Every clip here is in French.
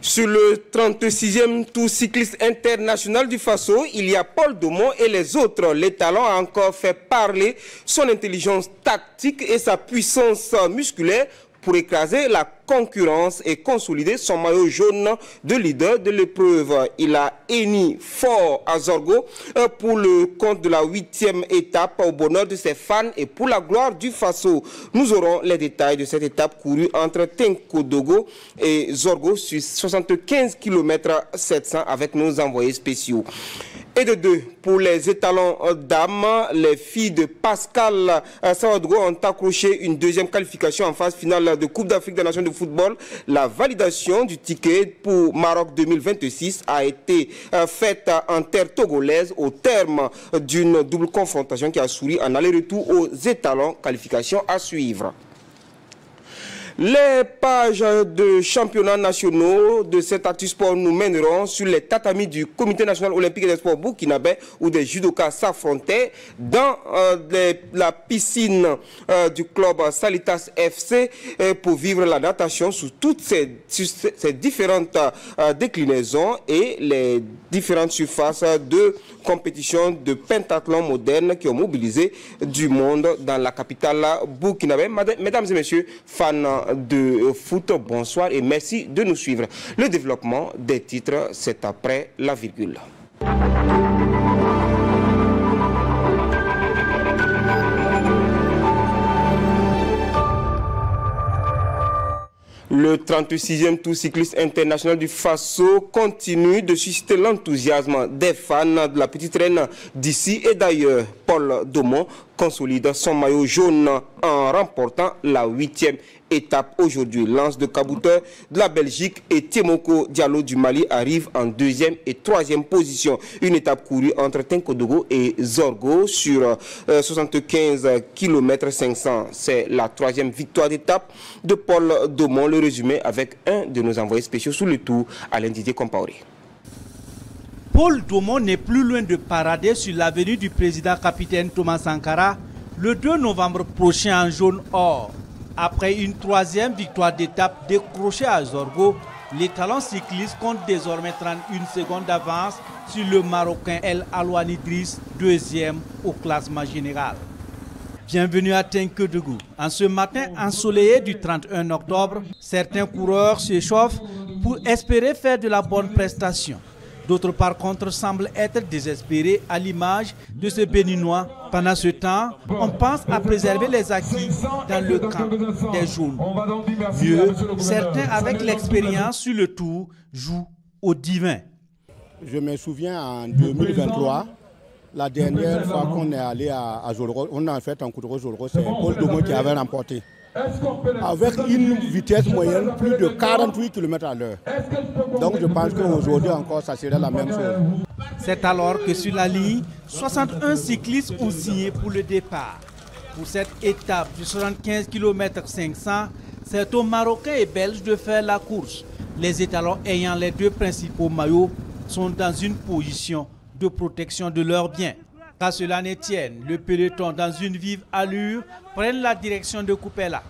Sur le 36e tour cycliste international du Faso, il y a Paul Domon et les autres. Les talents a encore fait parler son intelligence tactique et sa puissance musculaire pour écraser la concurrence et consolider son maillot jaune de leader de l'épreuve. Il a hennni fort à Zorgo pour le compte de la 8e étape au bonheur de ses fans et pour la gloire du Faso. Nous aurons les détails de cette étape courue entre Tenkodogo et Zorgo sur 75 km 700 avec nos envoyés spéciaux. Et de deux, pour les étalons dames, les filles de Pascal Sawadogo ont accroché une deuxième qualification en phase finale de Coupe d'Afrique des Nations de football. La validation du ticket pour Maroc 2026 a été faite en terre togolaise au terme d'une double confrontation qui a souri en aller-retour aux étalons. Qualification à suivre. Les pages de championnats nationaux de cet actu sport nous mèneront sur les tatamis du Comité national olympique et des sports burkinabé où des judokas s'affrontaient dans la piscine du club Salitas FC pour vivre la natation sous toutes ces différentes déclinaisons et les différentes surfaces de compétition de pentathlon moderne qui ont mobilisé du monde dans la capitale burkinabé. Mesdames et messieurs, fans de foot, bonsoir et merci de nous suivre. Le développement des titres, c'est après la virgule. Le 36e tour cycliste international du Faso continue de susciter l'enthousiasme des fans de la petite reine d'ici et d'ailleurs. Paul Domon consolide son maillot jaune en remportant la 8e étape aujourd'hui. Lance de Kabouter de la Belgique et Timoko Diallo du Mali arrive en 2e et 3e position. Une étape courue entre Tenkodogo et Zorgo sur 75 km 500. C'est la 3e victoire d'étape de Paul Domon. Le résumé avec un de nos envoyés spéciaux sous le tour, Alain Didier Compaoré. Paul Domon n'est plus loin de parader sur l'avenue du président capitaine Thomas Sankara le 2 novembre prochain en jaune or. Après une 3e victoire d'étape décrochée à Zorgo, les talents cyclistes comptent désormais 31 secondes d'avance sur le Marocain El Alouane Idriss, 2e au classement général. Bienvenue à Tenkodogo. En ce matin ensoleillé du 31 octobre, certains coureurs s'échauffent pour espérer faire de la bonne prestation. D'autres par contre semblent être désespérés à l'image de ce Béninois. Pendant ce temps, on pense à préserver les acquis dans le camp des jaunes. Mieux, certains avec l'expérience sur le tour jouent au divin. Je me souviens en 2023, la dernière fois qu'on est allé à Zorgo, on a fait un coup de rose Zorgo, c'est Paul Domon qui avait remporté. Avec une vitesse moyenne plus de 48 km à l'heure. Donc je pense qu'aujourd'hui encore ça serait la même chose. C'est alors que sur la ligne, 61 cyclistes ont signé pour le départ. Pour cette étape de 75 km 500, c'est aux Marocains et Belges de faire la course. Les étalons ayant les deux principaux maillots sont dans une position de protection de leurs biens. Qu'à cela ne tienne, le peloton dans une vive allure prenne la direction de Kupela.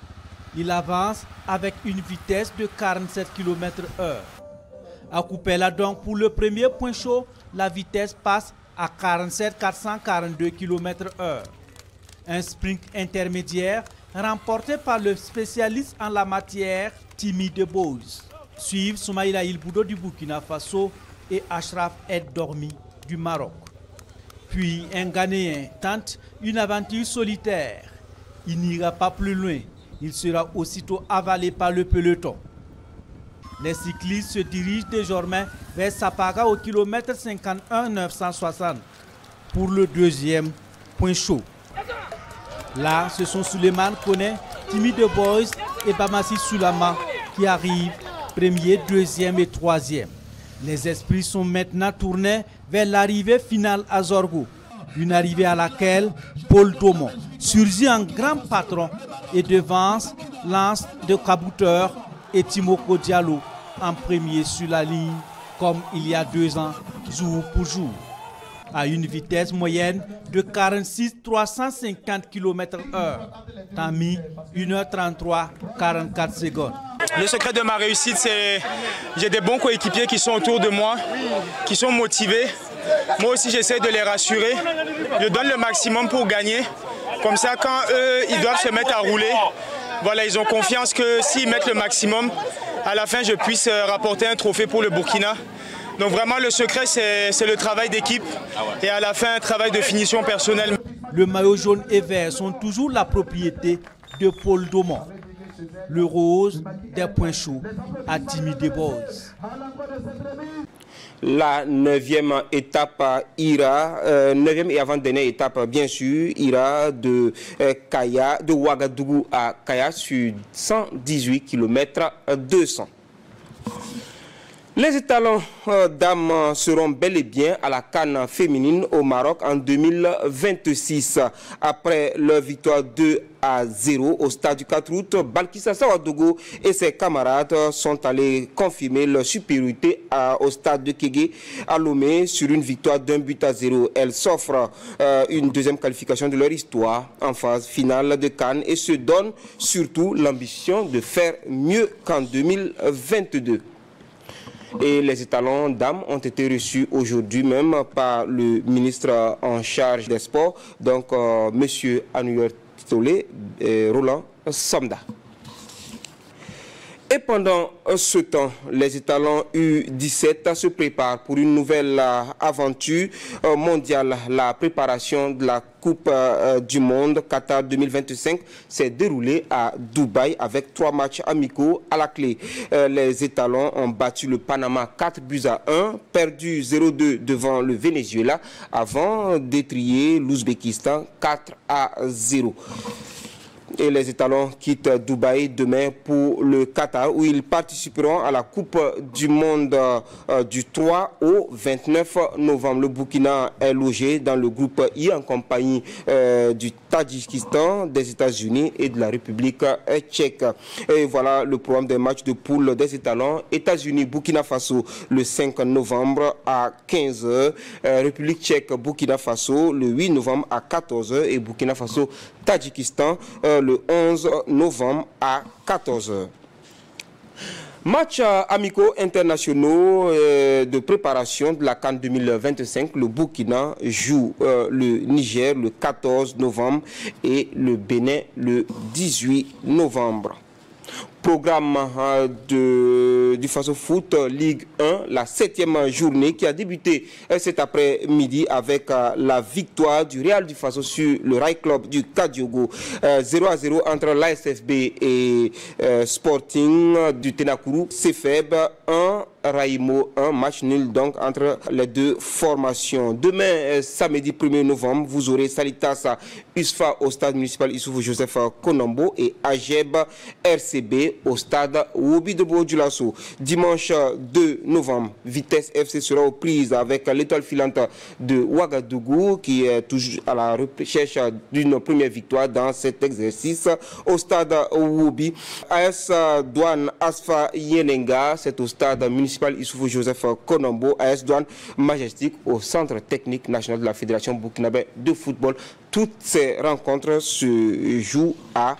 Il avance avec une vitesse de 47 km/h. À Kupela donc, pour le premier point chaud, la vitesse passe à 47 442 km/h. Un sprint intermédiaire remporté par le spécialiste en la matière, Timi Debose. Suivent Soumaïla Ilboudo du Burkina Faso et Ashraf El Dormi du Maroc. Puis un Ghanéen tente une aventure solitaire. Il n'ira pas plus loin. Il sera aussitôt avalé par le peloton. Les cyclistes se dirigent désormais vers Sapaga au kilomètre 51 960 pour le deuxième point chaud. Là, ce sont Suleiman Kone, Timi Debose et Bamassi Soulama qui arrivent premier, deuxième et troisième. Les esprits sont maintenant tournés vers l'arrivée finale à Zorgo. Une arrivée à laquelle Paul Domon surgit en grand patron et devance Lance de Kabouter et Timoko Diallo en premier sur la ligne comme il y a 2 ans, jour pour jour. à une vitesse moyenne de 46 350 km/h. Temps mis 1h33 44 secondes. Le secret de ma réussite, c'est j'ai des bons coéquipiers qui sont autour de moi, qui sont motivés. Moi aussi, j'essaie de les rassurer. Je donne le maximum pour gagner. Comme ça, quand eux, ils doivent se mettre à rouler, voilà, ils ont confiance que s'ils mettent le maximum, à la fin, je puisse rapporter un trophée pour le Burkina. Donc vraiment, le secret, c'est le travail d'équipe et à la fin, un travail de finition personnelle. Le maillot jaune et vert sont toujours la propriété de Paul Daumont. Le rose, des points chauds à Timidé Boys. La 9e étape ira, 9e et avant-dernière étape bien sûr, ira de Kaya, de Ouagadougou à Kaya sur 118 km 200. Les étalons dames seront bel et bien à la CAN féminine au Maroc en 2026. Après leur victoire 2-0 au stade du 4 août, Balkissa Ouagadougou et ses camarades sont allés confirmer leur supériorité au stade de Kégué à Lomé sur une victoire d'1-0. Elles s'offrent une deuxième qualification de leur histoire en phase finale de CAN et se donnent surtout l'ambition de faire mieux qu'en 2022. Et les étalons dames ont été reçus aujourd'hui même par le ministre en charge des sports, donc M. Anouyer Titolé et Roland Somda. Et pendant ce temps, les étalons U17 se préparent pour une nouvelle aventure mondiale. La préparation de la Coupe du Monde Qatar 2025 s'est déroulée à Dubaï avec 3 matchs amicaux à la clé. Les étalons ont battu le Panama 4-1, perdu 0-2 devant le Venezuela avant d'étrier l'Ouzbékistan 4-0. Et les étalons quittent Dubaï demain pour le Qatar où ils participeront à la Coupe du Monde du 3 au 29 novembre. Le Burkina est logé dans le groupe I en compagnie du Tadjikistan, des États-Unis et de la République tchèque. Et voilà le programme des matchs de poule des étalons. États-Unis, Burkina Faso le 5 novembre à 15h. République tchèque, Burkina Faso le 8 novembre à 14h et Burkina Faso, Tadjikistan le 11 novembre à 14h. Match amicaux internationaux de préparation de la CAN 2025. Le Burkina joue le Niger le 14 novembre et le Bénin le 18 novembre. Programme du Faso Foot Ligue 1, la 7e journée qui a débuté cet après-midi avec la victoire du Real du Faso sur le Rail Club du Kadiogo. 0-0 entre l'ASFB et Sporting du Tenakuru. CFEB 1, Raimo 1, match nul donc entre les deux formations. Demain, samedi 1er novembre, vous aurez Salitas USFA au stade municipal Issoufou Joseph Konombo et Ageb RCB au stade Wobi de Bodjulasso. Dimanche 2 novembre, Vitesse FC sera aux prises avec l'étoile filante de Ouagadougou qui est toujours à la recherche d'une première victoire dans cet exercice au stade Wobi. AS Douane Asfa Yenenga, c'est au stade municipal Issoufou Joseph Konombo. AS Douane Majestic au centre technique national de la Fédération burkinabé de football. Toutes ces rencontres se jouent à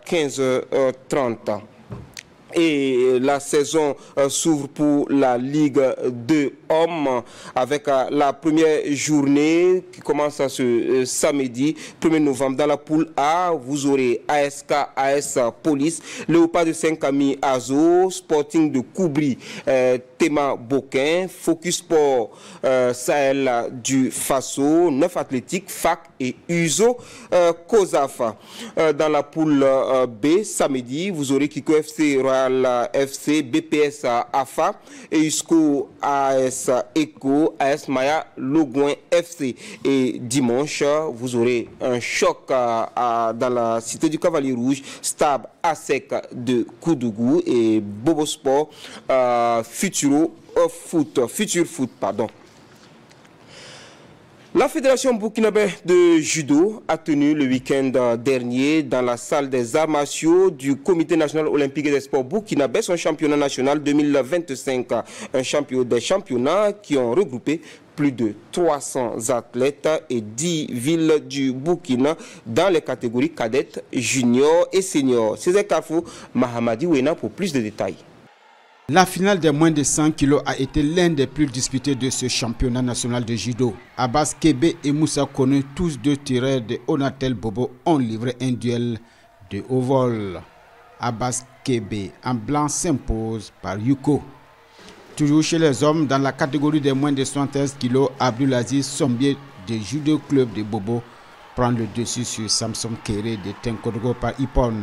15h30. Et la saison s'ouvre pour la Ligue 2 hommes avec la première journée qui commence ce samedi 1er novembre. Dans la poule A, vous aurez ASK, AS Police, Léopard de Saint-Camille, Azo, Sporting de Koubri, Théma Boquin, Focus Sport Sahel du Faso, 9 Athlétiques, FAC et Uzo Kozafa. Dans la poule B, samedi, vous aurez Kiko FC, Royal FC, BPS AFA, EUSCO AS ECO, AS Maya Logouin FC. Et dimanche, vous aurez un choc dans la cité du Cavalier Rouge, Stab ASEC de Koudougou et Bobo Sport Futur Foot, pardon. La Fédération burkinabé de judo a tenu le week-end dernier dans la salle des arts martiaux du Comité national olympique et des sports burkinabé son championnat national 2025. Un des championnats qui ont regroupé plus de 300 athlètes et 10 villes du Burkina dans les catégories cadettes, juniors et seniors. César Kafou, Mahamadi Wena pour plus de détails. La finale des moins de 100 kg a été l'un des plus disputés de ce championnat national de judo. Abbas Kebe et Moussa Kone, tous deux tireurs de Onatel Bobo, ont livré un duel de haut vol. Abbas Kebe en blanc s'impose par Yuko. Toujours chez les hommes, dans la catégorie des moins de 73 kg, Abdulaziz Sombier de Judo Club de Bobo prend le dessus sur Samson Kéré de Tenkodgo par Ipon.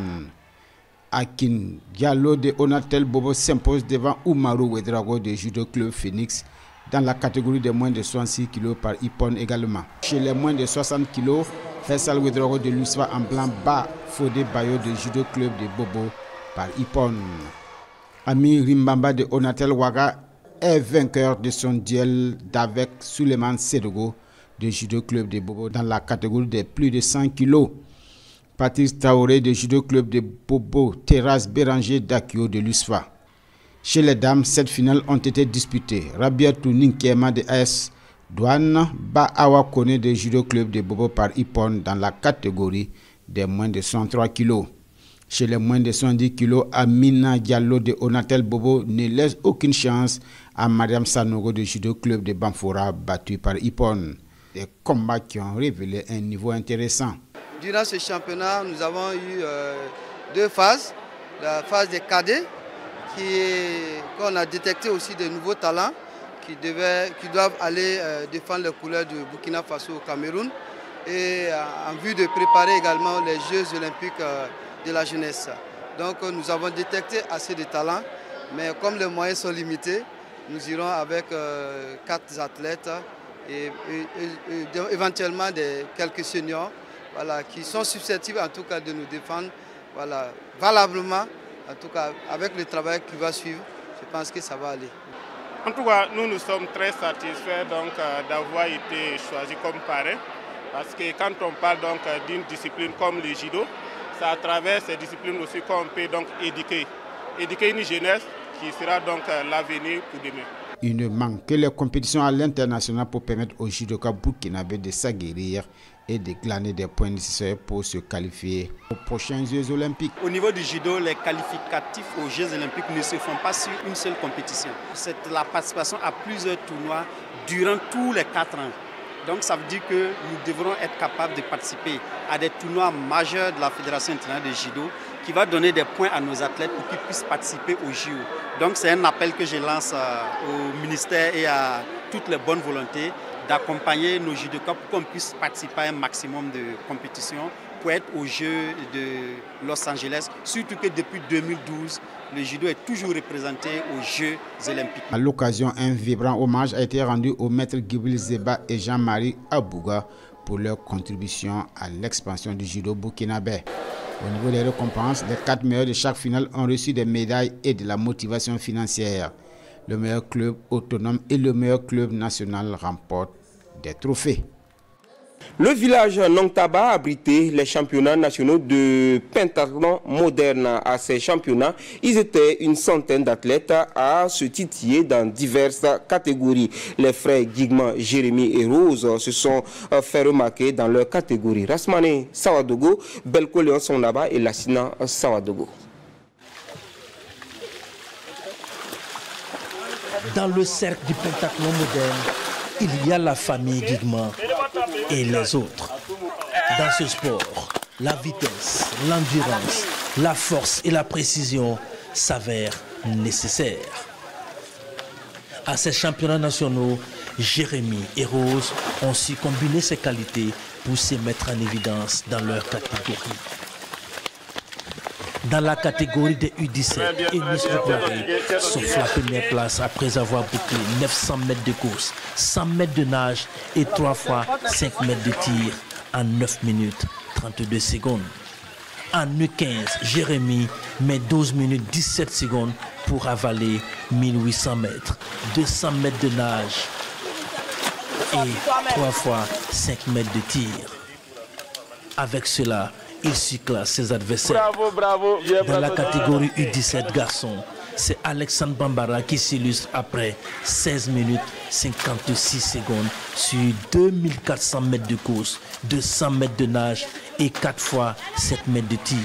Akin Diallo de Onatel Bobo s'impose devant Oumarou Ouedraogo de Judo Club Phoenix dans la catégorie des moins de 66 kg par Ipon également. Chez les moins de 60 kg, Faisal Ouedraogo de Lusva en blanc bat Fodé Bayo de Judo Club de Bobo par Ipon. Ami Rimbamba de Onatel Ouaga est vainqueur de son duel d'avec Suleiman Sedogo de Judo Club de Bobo dans la catégorie des plus de 100 kg. Patrice Taoré de Judo Club de Bobo, Terrasse Béranger d'Akio de l'USFA. Chez les dames, 7 finales ont été disputées. Rabiatou Ninkema de AS Douane bat Awa Kone de Judo Club de Bobo par Ipon dans la catégorie des moins de 103 kg. Chez les moins de 110 kg, Amina Diallo de Onatel Bobo ne laisse aucune chance à Mariam Sanogo de Judo Club de Bamfora battu par Ipon. Des combats qui ont révélé un niveau intéressant. Durant ce championnat, nous avons eu 2 phases. La phase des cadets, qu'on a détecté aussi de nouveaux talents qui doivent aller défendre les couleurs du Burkina Faso au Cameroun et en vue de préparer également les Jeux olympiques de la jeunesse. Donc nous avons détecté assez de talents, mais comme les moyens sont limités, nous irons avec 4 athlètes et éventuellement quelques seniors. Voilà, qui sont susceptibles en tout cas de nous défendre valablement, en tout cas avec le travail qui va suivre, je pense que ça va aller. En tout cas, nous sommes très satisfaits d'avoir été choisis comme parrain, parce que quand on parle d'une discipline comme le judo, c'est à travers ces disciplines aussi qu'on peut donc éduquer une jeunesse qui sera donc l'avenir pour demain. Il ne manque que les compétitions à l'international pour permettre aux judokas burkinabés de s'aguerrir et de glaner des points nécessaires pour se qualifier aux prochains Jeux olympiques. Au niveau du judo, les qualificatifs aux Jeux olympiques ne se font pas sur une seule compétition. C'est la participation à plusieurs tournois durant tous les 4 ans. Donc ça veut dire que nous devrons être capables de participer à des tournois majeurs de la Fédération internationale de judo qui va donner des points à nos athlètes pour qu'ils puissent participer aux JO. Donc c'est un appel que je lance au ministère et à toutes les bonnes volontés d'accompagner nos judokas pour qu'on puisse participer à un maximum de compétitions pour être aux Jeux de Los Angeles. Surtout que depuis 2012, le judo est toujours représenté aux Jeux olympiques. À l'occasion, un vibrant hommage a été rendu aux maîtres Gibril Zeba et Jean-Marie Abouga pour leur contribution à l'expansion du judo burkinabé. Au niveau des récompenses, les 4 meilleurs de chaque finale ont reçu des médailles et de la motivation financière. Le meilleur club autonome et le meilleur club national remportent des trophées. Le village Nongtaba a abrité les championnats nationaux de pentathlon moderne. À ces championnats, ils étaient une centaine d'athlètes à se titiller dans diverses catégories. Les frères Guigman, Jérémy et Rose se sont fait remarquer dans leur catégorie. Rasmane Sawadogo, Belko Léon Sonaba et Lassina Sawadogo. Dans le cercle du pentathlon moderne, il y a la famille Guigman et les autres. Dans ce sport, la vitesse, l'endurance, la force et la précision s'avèrent nécessaires. À ces championnats nationaux, Jérémy et Rose ont su combiner ces qualités pour se mettre en évidence dans leur catégorie. Dans la catégorie des U17, Enis Rouari souffle la première place après avoir bouclé 900 mètres de course, 100 mètres de nage et 3 fois 5 mètres de tir en 9 minutes 32 secondes. En U15, Jérémy met 12 minutes 17 secondes pour avaler 1800 mètres, 200 mètres de nage et 3 fois 5 mètres de tir. Avec cela, il surclasse ses adversaires. Bravo. Dans la catégorie U17 garçons, c'est Alexandre Bambara qui s'illustre après 16 minutes 56 secondes sur 2400 mètres de course, 200 mètres de nage et 4 fois 7 mètres de tir.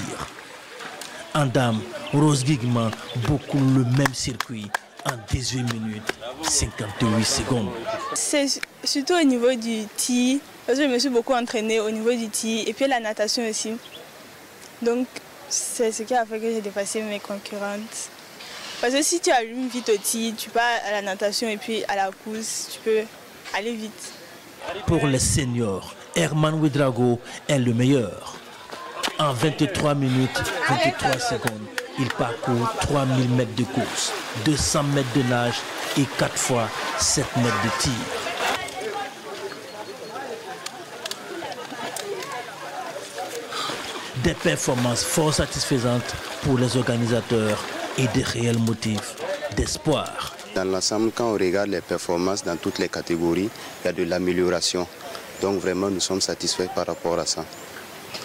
En dame, Rose Guigman boucle le même circuit en 18 minutes 58 secondes. C'est surtout au niveau du tir, parce que je me suis beaucoup entraînée au niveau du tir et puis la natation aussi. Donc c'est ce qui a fait que j'ai dépassé mes concurrentes. Parce que si tu allumes vite au tir, tu pars à la natation et puis à la course, tu peux aller vite. Pour les seniors, Herman Ouedraogo est le meilleur. En 23 minutes 23 secondes, il parcourt 3000 mètres de course, 200 mètres de nage et 4 fois 7 mètres de tir. Des performances fort satisfaisantes pour les organisateurs et des réels motifs d'espoir. Dans l'ensemble, quand on regarde les performances dans toutes les catégories, il y a de l'amélioration. Donc vraiment, nous sommes satisfaits par rapport à ça.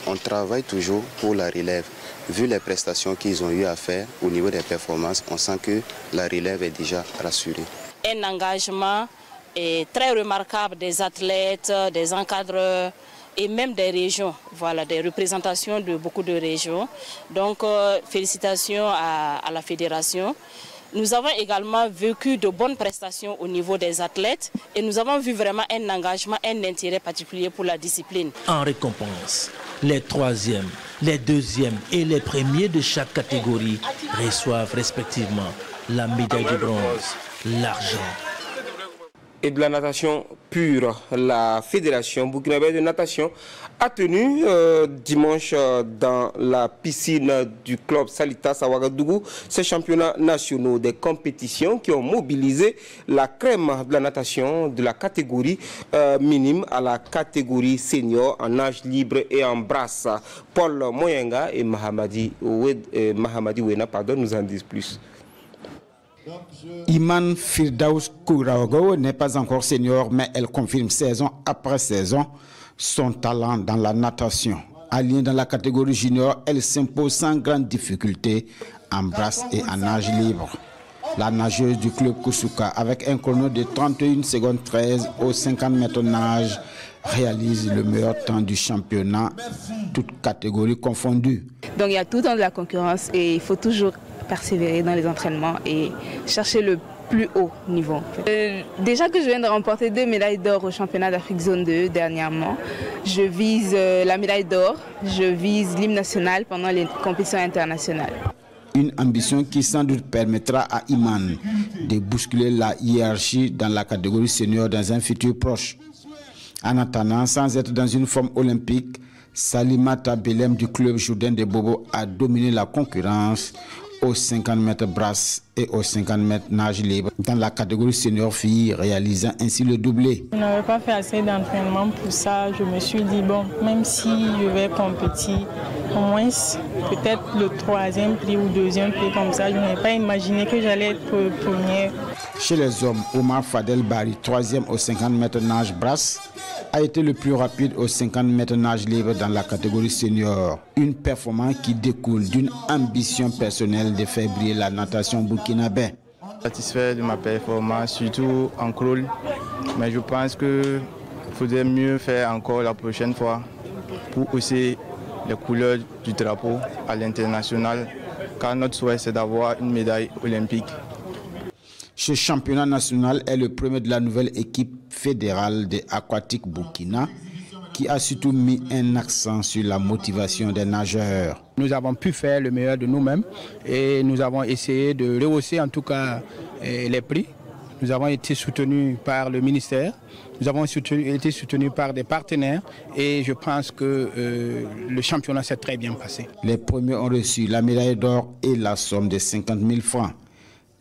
On travaille toujours pour la relève. Vu les prestations qu'ils ont eu à faire au niveau des performances, on sent que la relève est déjà rassurée. Un engagement très remarquable des athlètes, des encadreurs et même des régions, voilà, des représentations de beaucoup de régions. Donc félicitations à la fédération. Nous avons également vécu de bonnes prestations au niveau des athlètes et nous avons vu vraiment un engagement, un intérêt particulier pour la discipline. En récompense, les 3e, les 2e et les premiers de chaque catégorie reçoivent respectivement la médaille de bronze, l'argent. Et de la natation pure, la Fédération burkinabé de natation a tenu dimanche dans la piscine du club Salitas à Ouagadougou ces championnats nationaux des compétitions qui ont mobilisé la crème de la natation de la catégorie minime à la catégorie senior en nage libre et en brasse. Paul Moyenga et Mahamadi Wena nous en disent plus. Iman Firdaus Kouraogo n'est pas encore senior, mais elle confirme saison après saison son talent dans la natation. Alignée dans la catégorie junior, elle s'impose sans grande difficulté en brasse et en nage libre. La nageuse du club Koussouka, avec un chrono de 31 secondes 13 aux 50 mètres nage, réalise le meilleur temps du championnat, toutes catégories confondues. Donc il y a tout le temps de la concurrence et il faut toujours persévérer dans les entraînements et chercher le plus haut niveau. Déjà que je viens de remporter 2 médailles d'or au championnat d'Afrique zone 2 dernièrement, je vise la médaille d'or, je vise l'hymne national pendant les compétitions internationales. Une ambition qui sans doute permettra à Iman de bousculer la hiérarchie dans la catégorie senior dans un futur proche. En attendant, sans être dans une forme olympique, Salimata Belem du club Jourdain de Bobo a dominé la concurrence aux 50 mètres brasse et aux 50 mètres nage libre dans la catégorie senior filles, réalisant ainsi le doublé. Je n'avais pas fait assez d'entraînement pour ça. Je me suis dit, bon, même si je vais compétir, au moins peut-être le 3e prix ou 2e prix comme ça, je n'avais pas imaginé que j'allais être première. Chez les hommes, Omar Fadel Bari, 3e aux 50 mètres nage brasse, a été le plus rapide aux 50 mètres nage libre dans la catégorie senior. Une performance qui découle d'une ambition personnelle de faire briller la natation burkinabé. Satisfait de ma performance, surtout en crawl, mais je pense qu'il faudrait mieux faire encore la prochaine fois pour hausser les couleurs du drapeau à l'international, car notre souhait c'est d'avoir une médaille olympique. Ce championnat national est le premier de la nouvelle équipe fédérale de Aquatique Burkina qui a surtout mis un accent sur la motivation des nageurs. Nous avons pu faire le meilleur de nous-mêmes et nous avons essayé de rehausser en tout cas les prix. Nous avons été soutenus par le ministère, nous avons été soutenus par des partenaires et je pense que le championnat s'est très bien passé. Les premiers ont reçu la médaille d'or et la somme de 50 000 francs.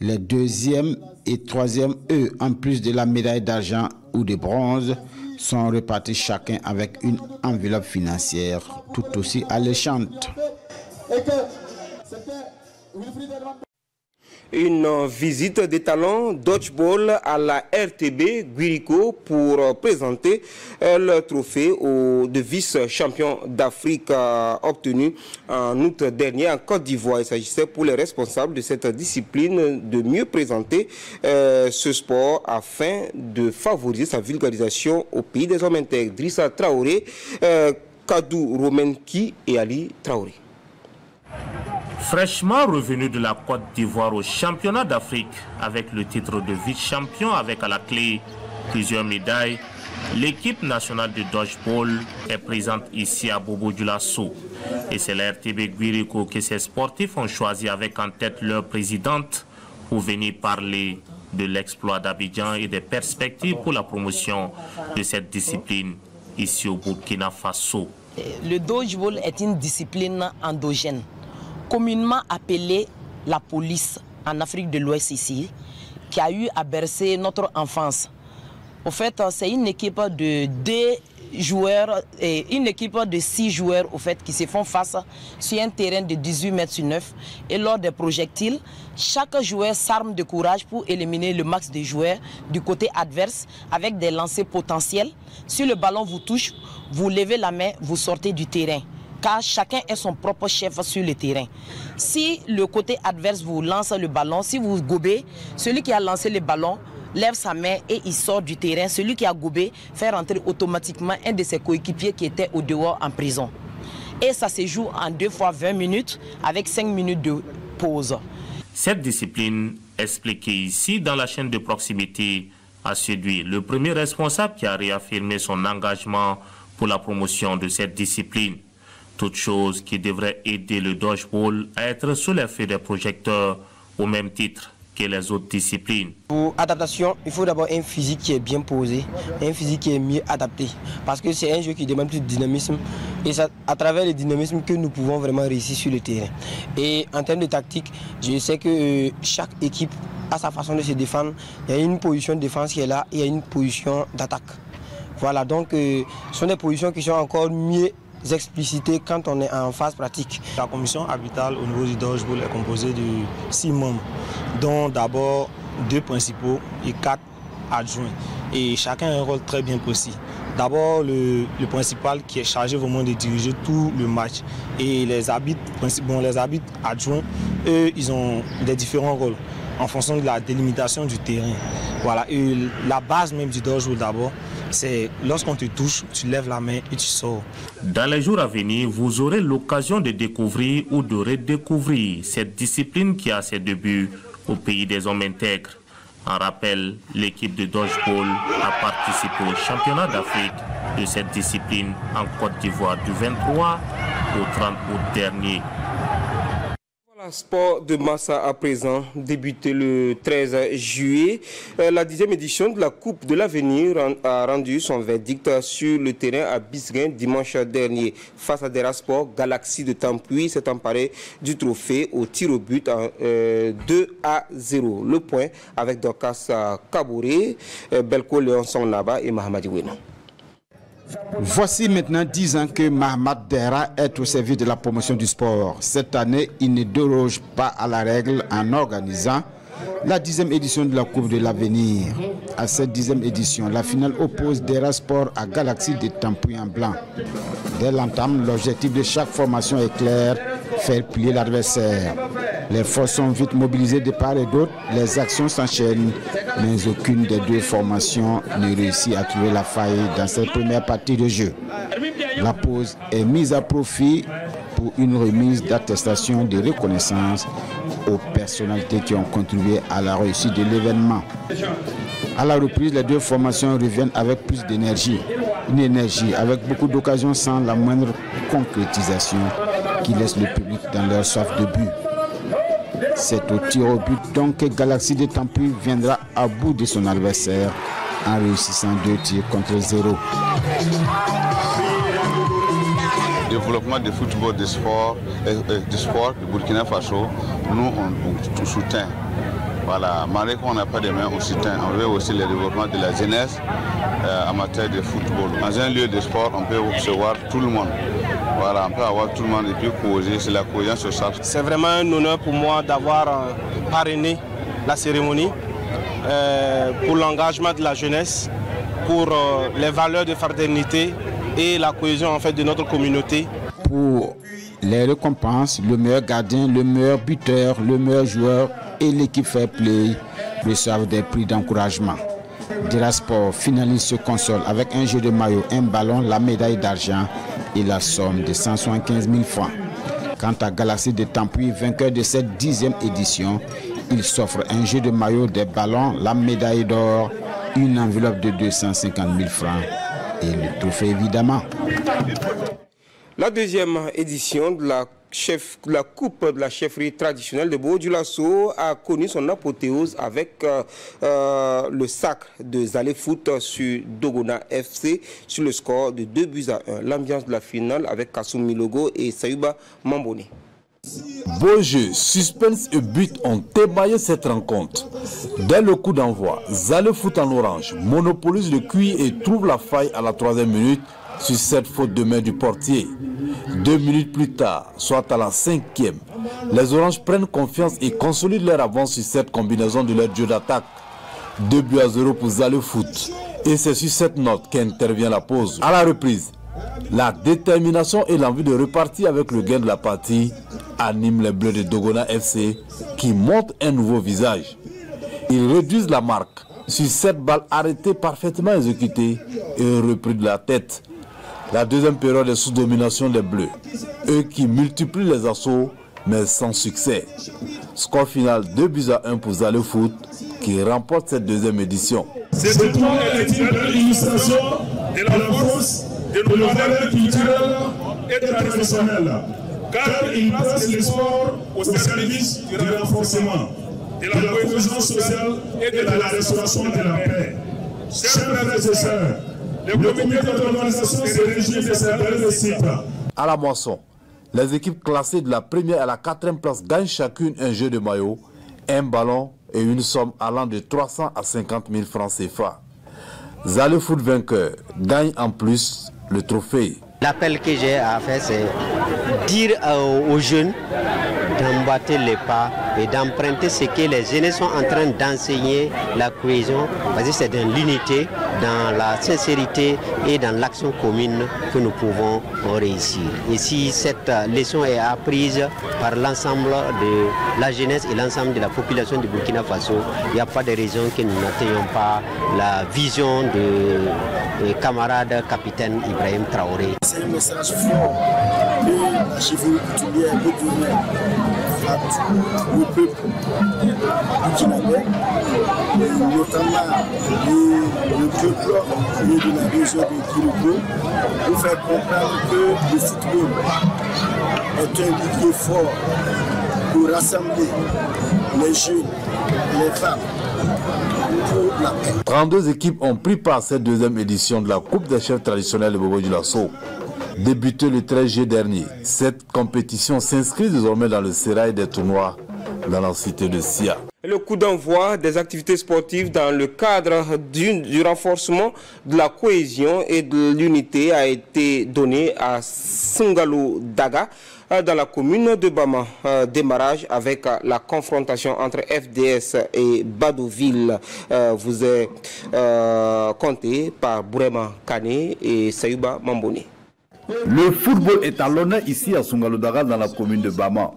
Les 2e et 3e, eux, en plus de la médaille d'argent ou de bronze, sont repartis chacun avec une enveloppe financière tout aussi alléchante. Une visite des talents dodgeball à la RTB Guirico pour présenter le trophée de vice-champion d'Afrique obtenu en août dernier en Côte d'Ivoire. Il s'agissait pour les responsables de cette discipline de mieux présenter ce sport afin de favoriser sa vulgarisation au pays des hommes intègres. Drissa Traoré, Kadou Romenki et Ali Traoré. Fraîchement revenu de la Côte d'Ivoire au championnat d'Afrique avec le titre de vice-champion avec à la clé plusieurs médailles, l'équipe nationale de dodgeball est présente ici à Bobo-Dioulasso. Et c'est la RTB Guirico que ces sportifs ont choisi avec en tête leur présidente pour venir parler de l'exploit d'Abidjan et des perspectives pour la promotion de cette discipline ici au Burkina Faso. Le dodgeball est une discipline endogène, communément appelée la police en Afrique de l'Ouest ici, qui a eu à bercer notre enfance. Au fait, c'est une équipe de 2 joueurs et une équipe de 6 joueurs au fait, qui se font face sur un terrain de 18 mètres sur 9. Et lors des projectiles, chaque joueur s'arme de courage pour éliminer le max de joueurs du côté adverse avec des lancers potentiels. Si le ballon vous touche, vous levez la main, vous sortez du terrain. Car chacun est son propre chef sur le terrain. Si le côté adverse vous lance le ballon, si vous gobez, celui qui a lancé le ballon lève sa main et il sort du terrain. Celui qui a gobé fait rentrer automatiquement un de ses coéquipiers qui était au dehors en prison. Et ça se joue en 2 fois 20 minutes avec 5 minutes de pause. Cette discipline, expliquée ici dans la chaîne de proximité, a séduit le premier responsable qui a réaffirmé son engagement pour la promotion de cette discipline. Toute chose qui devrait aider le dodgeball à être sous l'effet des projecteurs au même titre que les autres disciplines. Pour adaptation, il faut d'abord un physique qui est bien posé, un physique qui est mieux adapté. Parce que c'est un jeu qui demande plus de dynamisme. Et c'est à travers le dynamisme que nous pouvons vraiment réussir sur le terrain. Et en termes de tactique, je sais que chaque équipe a sa façon de se défendre. Il y a une position de défense qui est là et il y a une position d'attaque. Voilà, donc ce sont des positions qui sont encore mieux explicitées quand on est en phase pratique. La commission arbitrale au niveau du dodgeball est composée de 6 membres, dont d'abord 2 principaux et 4 adjoints. Et chacun a un rôle très bien précis. D'abord le principal qui est chargé vraiment de diriger tout le match. Et les arbitres adjoints, eux, ils ont des différents rôles en fonction de la délimitation du terrain. Voilà. Et la base même du dodgeball d'abord, c'est lorsqu'on te touche, tu lèves la main et tu sors. Dans les jours à venir, vous aurez l'occasion de découvrir ou de redécouvrir cette discipline qui a ses débuts au pays des hommes intègres. En rappel, l'équipe de dodgeball a participé au championnat d'Afrique de cette discipline en Côte d'Ivoire du 23 au 30 août dernier. Sport de Massa à présent, débuté le 13 juillet. La 10e édition de la Coupe de l'Avenir a rendu son verdict sur le terrain à Bisguin dimanche dernier. Face à Dera Sport, Galaxy de Tampuy s'est emparé du trophée au tir au but en 2-0. Le point avec Dorcas Kabouré, Belko Léonson Naba et Mahamadi Wena. Voici maintenant 10 ans que Mahamad Dera est au service de la promotion du sport. Cette année, il ne déroge pas à la règle en organisant la 10e édition de la Coupe de l'Avenir. À cette 10e édition, la finale oppose Dera Sport à Galaxy de Tampuy en blanc. Dès l'entame, l'objectif de chaque formation est clair, faire plier l'adversaire. Les forces sont vite mobilisées de part et d'autre, les actions s'enchaînent, mais aucune des 2 formations ne réussit à trouver la faille dans cette première partie de jeu. La pause est mise à profit pour une remise d'attestation de reconnaissance aux personnalités qui ont contribué à la réussite de l'événement. À la reprise, les 2 formations reviennent avec plus d'énergie. Une énergie avec beaucoup d'occasions sans la moindre concrétisation qui laisse le public dans leur soif de but. C'est au tir au but donc que Galaxy de Tampuy viendra à bout de son adversaire en réussissant 2 tirs contre 0. Développement du football, du sport du Burkina Faso, nous on soutient. Voilà, malgré qu'on n'a pas de main, on soutient. On veut aussi le développement de la jeunesse en matière de football. Dans un lieu de sport, on peut recevoir tout le monde. Voilà, on peut avoir tout le monde et puis causer, c'est la cohésion sociale. C'est vraiment un honneur pour moi d'avoir parrainé la cérémonie pour l'engagement de la jeunesse, pour les valeurs de fraternité et la cohésion en fait de notre communauté. Pour les récompenses, le meilleur gardien, le meilleur buteur, le meilleur joueur et l'équipe Fair Play reçoivent des prix d'encouragement. Dirasport finaliste se console avec un jeu de maillot, un ballon, la médaille d'argent et la somme de 175 000 francs. Quant à Galaxy de Tampuy, vainqueur de cette 10e édition, il s'offre un jeu de maillot, des ballons, la médaille d'or, une enveloppe de 250 000 francs et le trophée évidemment. La deuxième édition de la Coupe de la chefferie traditionnelle de Bobo-Dioulasso a connu son apothéose avec le sacre de Zale Foot sur Dogona FC sur le score de 2-1. L'ambiance de la finale avec Kassoum Milogo et Sayuba Mamboni. Beau jeu, suspense et but ont émaillé cette rencontre. Dès le coup d'envoi, Zale Foot en orange monopolise le QI et trouve la faille à la 3e minute sur cette faute de main du portier. 2 minutes plus tard, soit à la 5e, les Oranges prennent confiance et consolident leur avance sur cette combinaison de leur jeu d'attaque. 2-0 pour Zale Foot. Et c'est sur cette note qu'intervient la pause. À la reprise, la détermination et l'envie de repartir avec le gain de la partie animent les Bleus de Dogona FC qui montrent un nouveau visage. Ils réduisent la marque sur cette balle arrêtée parfaitement exécutée et repris de la tête. La deuxième période est sous domination des Bleus, eux qui multiplient les assauts mais sans succès. Score final 2-1 pour Zale Foot qui remporte cette deuxième édition. Cette tournoi est une belle illustration de la force de nos valeurs culturelles et traditionnelles, car il place le sport au service du renforcement, de la cohésion sociale et de la restauration de la paix. Chers frères et sœurs, le comité d'organisation se réjouit de cette belle réussite. À la moisson, les équipes classées de la première à la 4e place gagnent chacune un jeu de maillot, un ballon et une somme allant de 300 à 50 000 francs CFA. Zale Foot vainqueur gagne en plus le trophée. L'appel que j'ai à faire, c'est dire aux jeunes d'emboîter les pas et d'emprunter ce que les jeunes sont en train d'enseigner, la cohésion, parce que c'est dans l'unité, dans la sincérité et dans l'action commune que nous pouvons réussir. Et si cette leçon est apprise par l'ensemble de la jeunesse et l'ensemble de la population de Burkina Faso, il n'y a pas de raison que nous n'atteignions pas la vision de camarade capitaine Ibrahim Traoré. C'est un message fort de la chefferie coutumière de donner à tout le peuple burkinabé, notamment le peuple de la région de Kirubo, pour faire comprendre que le football est un levier fort pour rassembler les jeunes, les femmes. 32 équipes ont pris part à cette deuxième édition de la Coupe des chefs traditionnels de Bobo-Dioulasso. Débutée le 13 juillet dernier, cette compétition s'inscrit désormais dans le sérail des tournois dans la cité de Sia. Le coup d'envoi des activités sportives dans le cadre du renforcement de la cohésion et de l'unité a été donné à Sungalo Daga dans la commune de Bama. Démarrage avec la confrontation entre FDS et Badoville vous est compté par Bourema Kane et Sayuba Mamboni. Le football est à l'honneur ici à Sungalo Daga dans la commune de Bama.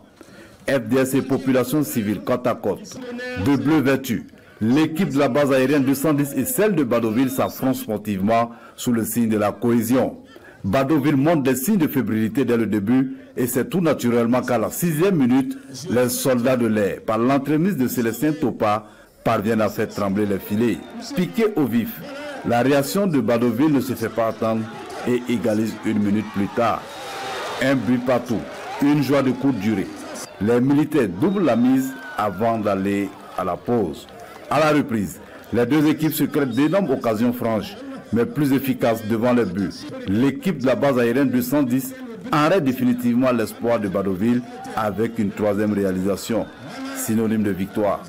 FDS et population civile côte à côte. De bleu vêtu, l'équipe de la base aérienne 210 et celle de Badoville s'affrontent sportivement sous le signe de la cohésion. Badoville montre des signes de fébrilité dès le début et c'est tout naturellement qu'à la 6e minute, les soldats de l'air, par l'entremise de Célestin Topa, parviennent à faire trembler les filets. Piqué au vif, la réaction de Badoville ne se fait pas attendre et égalise 1 minute plus tard. Un but partout, une joie de courte durée. Les militaires doublent la mise avant d'aller à la pause. À la reprise, les deux équipes se créent d'énormes occasions franches, mais plus efficaces devant les buts. L'équipe de la base aérienne 210 arrête définitivement l'espoir de Badoville avec une 3e réalisation, synonyme de victoire.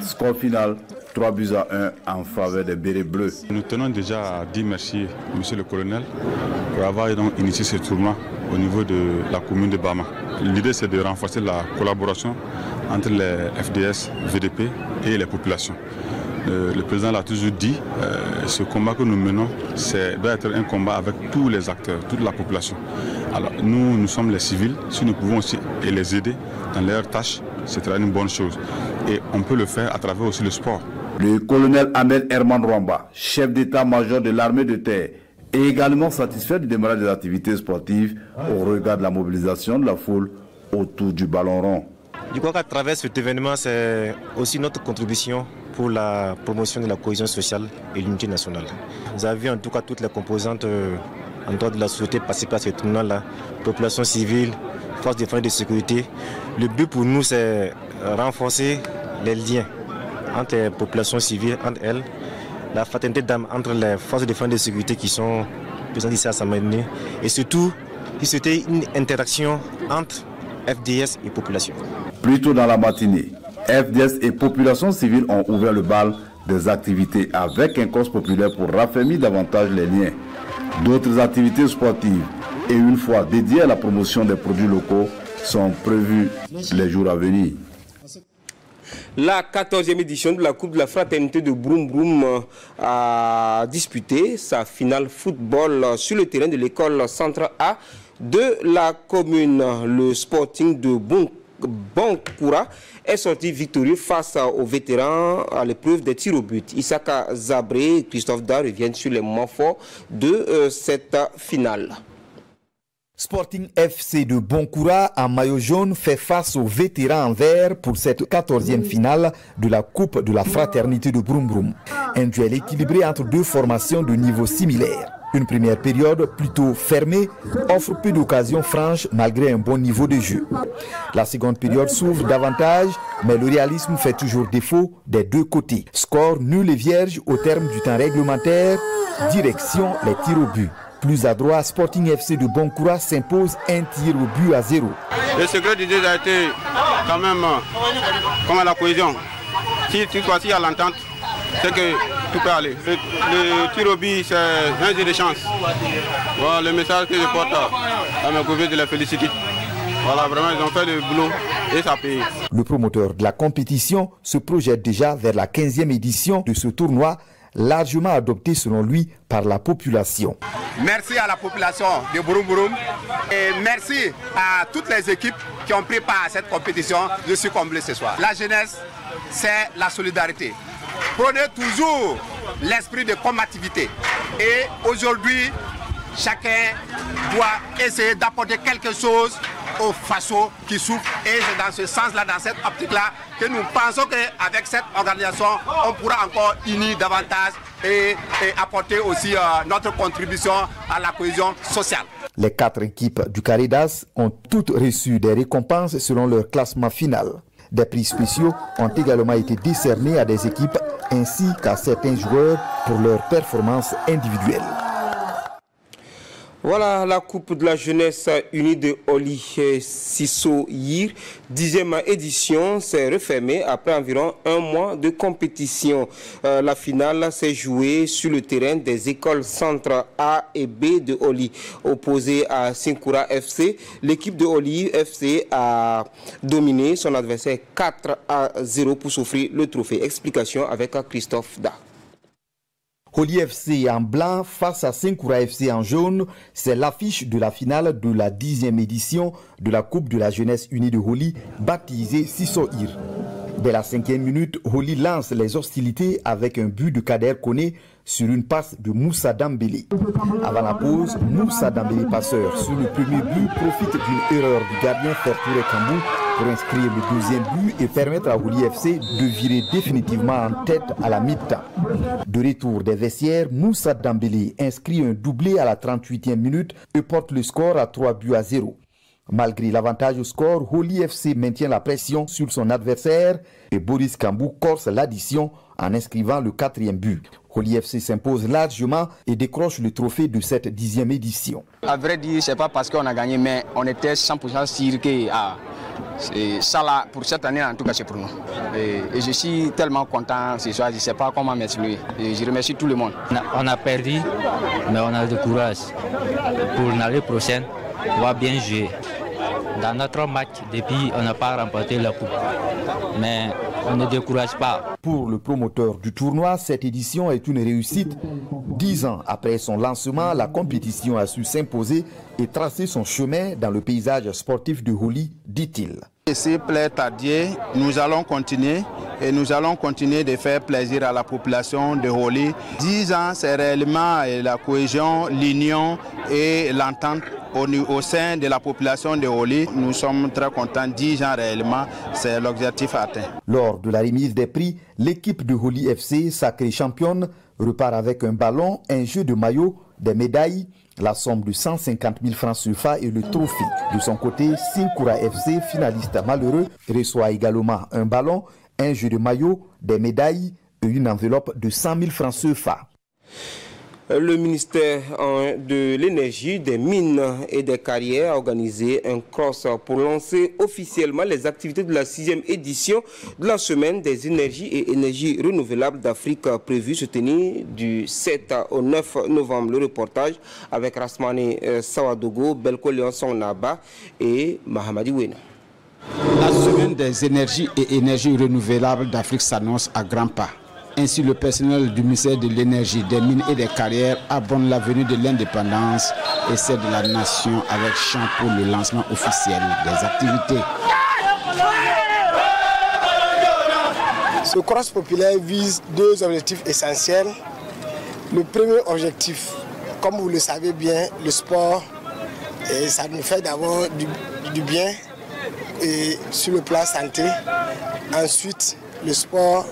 Score final 3-1 en faveur des bérets bleus. Nous tenons déjà à dire merci, monsieur le colonel, pour avoir donc initié ce tournoi au niveau de la commune de Bama. L'idée, c'est de renforcer la collaboration entre les FDS, VDP et les populations. Le président l'a toujours dit, ce combat que nous menons doit être un combat avec tous les acteurs, toute la population. Alors nous sommes les civils, si nous pouvons aussi les aider dans leurs tâches, c'est une bonne chose. Et on peut le faire à travers aussi le sport. Le colonel Ahmed Herman Rwamba, chef d'état-major de l'armée de terre, est également satisfait du démarrage des activités sportives au regard de la mobilisation de la foule autour du ballon rond. Je crois qu'à travers cet événement, c'est aussi notre contribution pour la promotion de la cohésion sociale et l'unité nationale. Vous avez vu en tout cas toutes les composantes en dehors de la société participer à ce tournoi-là, population civile, forces de défense et de sécurité. Le but pour nous, c'est renforcer les liens entre les populations civiles, entre elles, la fraternité d'âme entre les forces de défense et de sécurité qui sont présentes ici à Saint-Denis, et surtout, c'était une interaction entre FDS et population. Plus tôt dans la matinée, FDS et population civile ont ouvert le bal des activités avec un corps populaire pour raffermir davantage les liens. D'autres activités sportives et une fois dédiées à la promotion des produits locaux sont prévues les jours à venir. La 14e édition de la Coupe de la Fraternité de Broum Broum a disputé sa finale football sur le terrain de l'école centre A de la commune. Le Sporting de Bonkoura est sorti victorieux face aux vétérans à l'épreuve des tirs au but. Issaka Zabré et Christophe Da reviennent sur les moments forts de cette finale. Sporting FC de Bonkoura en maillot jaune fait face aux vétérans en vert pour cette 14e finale de la Coupe de la Fraternité de Broum Broum. Un duel équilibré entre deux formations de niveau similaire. Une première période plutôt fermée offre peu d'occasions franches malgré un bon niveau de jeu. La seconde période s'ouvre davantage, mais le réalisme fait toujours défaut des deux côtés. Score nul et vierge au terme du temps réglementaire, direction les tirs au but. Plus adroit, Sporting FC de Bonkoura s'impose un tir au but à 0. Le secret du jeu a été quand même comme à la cohésion. Si cette fois-ci il y a l'entente, c'est que tout peut aller. Le tir au but, c'est un jeu de chance. Voilà le message que je porte à mes collègues de la féliciter. Voilà, vraiment, ils ont fait le boulot et ça paye. Le promoteur de la compétition se projette déjà vers la 15e édition de ce tournoi, largement adopté selon lui par la population. Merci à la population de Broum Broum et merci à toutes les équipes qui ont pris part à cette compétition. Je suis comblé ce soir. La jeunesse, c'est la solidarité. Prenez toujours l'esprit de combativité. Et aujourd'hui, chacun doit essayer d'apporter quelque chose aux Faso qui souffrent. Et c'est dans ce sens-là, dans cette optique-là, que nous pensons qu'avec cette organisation, on pourra encore unir davantage et apporter aussi notre contribution à la cohésion sociale. Les 4 équipes du Caridas ont toutes reçu des récompenses selon leur classement final. Des prix spéciaux ont également été décernés à des équipes ainsi qu'à certains joueurs pour leurs performances individuelles. Voilà la Coupe de la jeunesse unie de Oli Sisso Yir, 10e édition, s'est refermée après environ un mois de compétition. La finale s'est jouée sur le terrain des écoles centres A et B de Oli. Opposée à Sinkura FC, l'équipe de Oli FC a dominé son adversaire 4-0 pour s'offrir le trophée. Explication avec Christophe Da. Oli FC en blanc face à Sinkura FC en jaune, c'est l'affiche de la finale de la 10e édition de la Coupe de la jeunesse unie de Oli, baptisée Sisso Yir. Dès la 5e minute, Oli lance les hostilités avec un but de Kader Koné sur une passe de Moussa Dambélé. Avant la pause, Moussa Dambélé, passeur sur le premier but, profite d'une erreur du gardien Fertouré Kambou pour inscrire le deuxième but et permettre à Oli FC de virer définitivement en tête à la mi-temps. De retour des vestiaires, Moussa Dambélé inscrit un doublé à la 38e minute et porte le score à 3-0. Malgré l'avantage au score, Oli FC maintient la pression sur son adversaire et Boris Kambou corse l'addition en inscrivant le 4e but. Oli FC s'impose largement et décroche le trophée de cette 10e édition. À vrai dire, ce n'est pas parce qu'on a gagné, mais on était 100% sûr que ça là, pour cette année, en tout cas, c'est pour nous. Et je suis tellement content ce soir, je ne sais pas comment m'exprimer. Je remercie tout le monde. On a perdu, mais on a du courage pour l'année prochaine. va bien jouer. Dans notre match, depuis, on n'a pas remporté la coupe. Mais on ne décourage pas. Pour le promoteur du tournoi, cette édition est une réussite. 10 ans après son lancement, la compétition a su s'imposer et tracer son chemin dans le paysage sportif de Holi, dit-il. S'il plaît à Dieu, nous allons continuer et nous allons continuer de faire plaisir à la population de Holi. 10 ans, c'est réellement la cohésion, l'union et l'entente au sein de la population de Holi. Nous sommes très contents. 10 ans réellement, c'est l'objectif atteint. Lors de la remise des prix, l'équipe de Holi FC, sacrée championne, repart avec un ballon, un jeu de maillot, des médailles, la somme de 150 000 francs CFA et le trophée. De son côté, Sinkura FC, finaliste malheureux, reçoit également un ballon, un jeu de maillot, des médailles et une enveloppe de 100 000 francs CFA. Le ministère de l'Énergie, des Mines et des Carrières a organisé un cross pour lancer officiellement les activités de la 6e édition de la Semaine des énergies et énergies renouvelables d'Afrique prévue se tenir du 7 au 9 novembre. Le reportage avec Rasmani Sawadogo, Belko Leonson Naba et Mahamadi Wena. La Semaine des énergies et énergies renouvelables d'Afrique s'annonce à grands pas. Ainsi, le personnel du ministère de l'Énergie, des Mines et des Carrières abonde la venue de l'indépendance et celle de la nation avec chant pour le lancement officiel des activités. Ce cross populaire vise 2 objectifs essentiels. Le premier objectif, comme vous le savez bien, le sport, et ça nous fait d'abord du bien et sur le plan santé. Ensuite, le sport,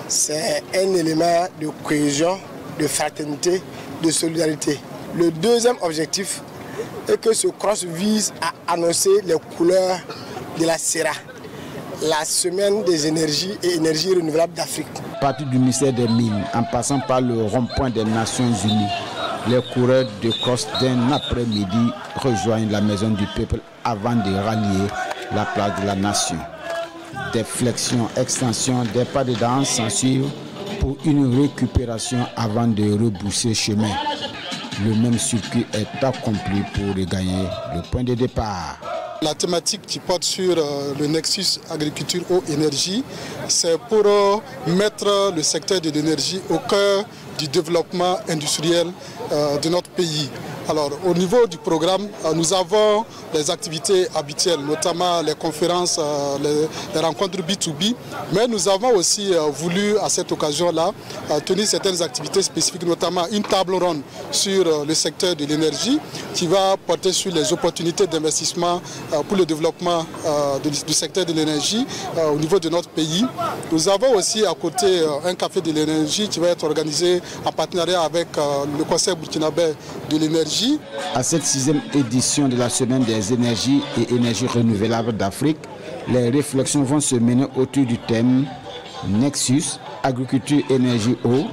c'est un élément de cohésion, de fraternité, de solidarité. Le deuxième objectif est que ce cross vise à annoncer les couleurs de la SERA, la Semaine des énergies et énergies renouvelables d'Afrique. À partir du ministère des Mines, en passant par le rond-point des Nations Unies, les coureurs de cross d'un après-midi rejoignent la Maison du Peuple avant de rallier la place de la Nation. Des flexions, extensions, des pas de danse s'en suivent pour une récupération avant de rebrousser chemin. Le même circuit est accompli pour regagner le point de départ. La thématique qui porte sur le nexus agriculture eau énergie, c'est pour mettre le secteur de l'énergie au cœur du développement industriel de notre pays. Alors, au niveau du programme, nous avons les activités habituelles, notamment les conférences, les rencontres B2B, mais nous avons aussi voulu, à cette occasion-là, tenir certaines activités spécifiques, notamment une table ronde sur le secteur de l'énergie, qui va porter sur les opportunités d'investissement pour le développement du secteur de l'énergie au niveau de notre pays. Nous avons aussi à côté un café de l'énergie qui va être organisé en partenariat avec le Conseil burkinabé de l'énergie. À cette 6e édition de la Semaine des énergies et énergies renouvelables d'Afrique, les réflexions vont se mener autour du thème Nexus, agriculture, énergie, eau,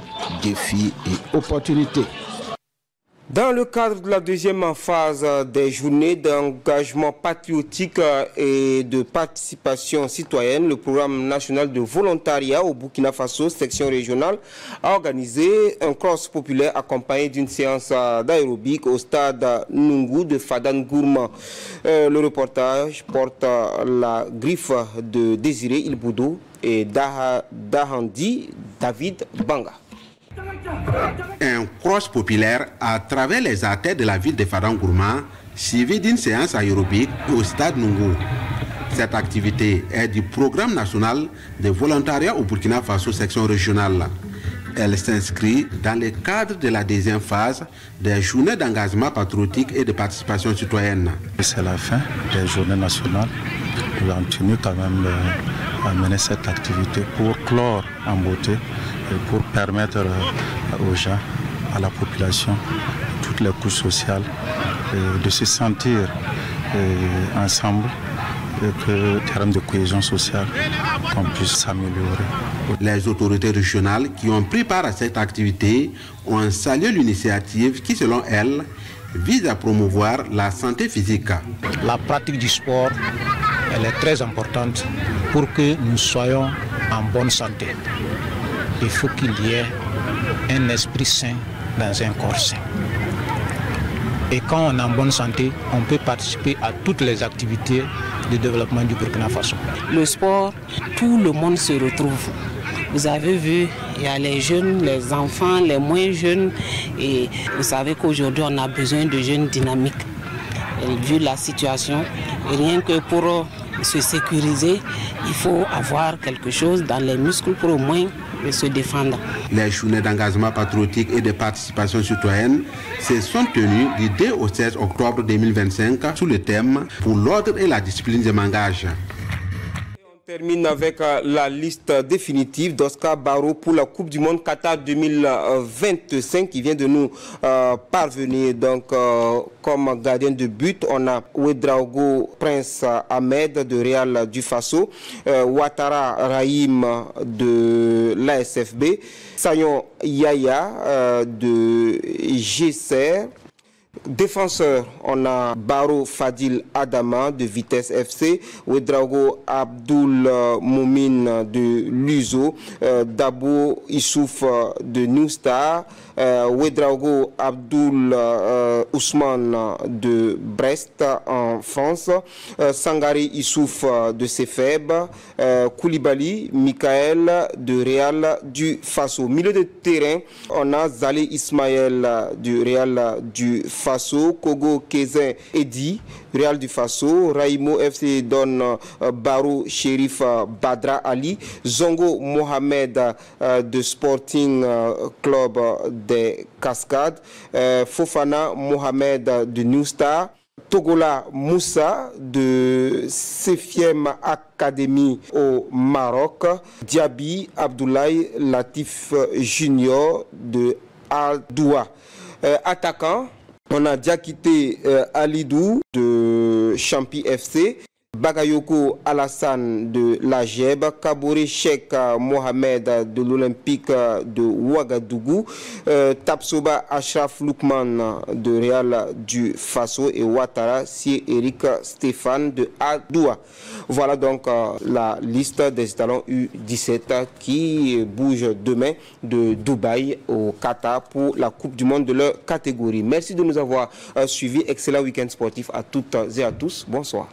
défis et opportunités. Dans le cadre de la deuxième phase des journées d'engagement patriotique et de participation citoyenne, le programme national de volontariat au Burkina Faso, section régionale, a organisé un cross populaire accompagné d'une séance d'aérobic au stade Nungu de Fadangourma. Le reportage porte la griffe de Désiré Ilboudou et d'Ahandi David Banga. Un cross populaire à travers les artères de la ville de Fadangourma, suivi d'une séance aérobique au stade Nungu. Cette activité est du programme national de volontariat au Burkina Faso section régionale. Elle s'inscrit dans le cadre de la deuxième phase des journées d'engagement patriotique et de participation citoyenne. C'est la fin des journées nationales. Nous avons tenu quand même à mener cette activité pour clore en beauté et pour permettre aux gens, à la population, toutes les couches sociales, de se sentir ensemble et que, en termes de cohésion sociale, qu'on puisse s'améliorer. Les autorités régionales qui ont pris part à cette activité ont salué l'initiative qui, selon elles, vise à promouvoir la santé physique. La pratique du sport, elle est très importante pour que nous soyons en bonne santé. Il faut qu'il y ait un esprit sain dans un corps sain. Et quand on est en bonne santé, on peut participer à toutes les activités de développement du Burkina Faso. Le sport, tout le monde se retrouve. Vous avez vu, il y a les jeunes, les enfants, les moins jeunes. Et vous savez qu'aujourd'hui, on a besoin de jeunes dynamiques. Et vu la situation, et rien que pour se sécuriser, il faut avoir quelque chose dans les muscles pour au moins se défendre. Les journées d'engagement patriotique et de participation citoyenne se sont tenues du 2 au 16 octobre 2025 sous le thème « Pour l'ordre et la discipline je m'engage ». On termine avec la liste définitive d'Oscar Barrow pour la Coupe du Monde Qatar 2025 qui vient de nous parvenir. Donc, comme gardien de but, on a Ouedraogo Prince Ahmed de Real du Faso, Ouattara Rahim de l'ASFB, Sayon Yaya de GCR. Défenseur, on a Baro Fadil Adama de Vitesse FC, Ouedraogo Abdul Moumine de Luso, Dabo Issouf de New Star, Ouedraogo Abdul Ousmane de Brest en France, Sangari Issouf de Cefeb, Koulibaly Michael de Real du Faso. Milieu de terrain, on a Zali Ismaël du Real du Faso, Kogo Kézin Edi, Real du Faso, Raimo FC Don Barou Shérif Badra Ali, Zongo Mohamed de Sporting Club des Cascades, Fofana Mohamed de New Star, Togola Moussa de Sefiem Academy au Maroc, Diaby Abdoulaye Latif Junior de Al-Doua. Attaquant, on a Diakité Alidou de Champi FC, Bagayoko Alassane de la Jeb, Kabouré Cheikh Mohamed de l'Olympique de Ouagadougou, Tapsoba Ashraf Loukman de Real du Faso et Ouattara Si Eric Stéphane de Adoua. Voilà donc la liste des talents U17 qui bougent demain de Dubaï au Qatar pour la Coupe du Monde de leur catégorie. Merci de nous avoir suivis. Excellent week-end sportif à toutes et à tous. Bonsoir.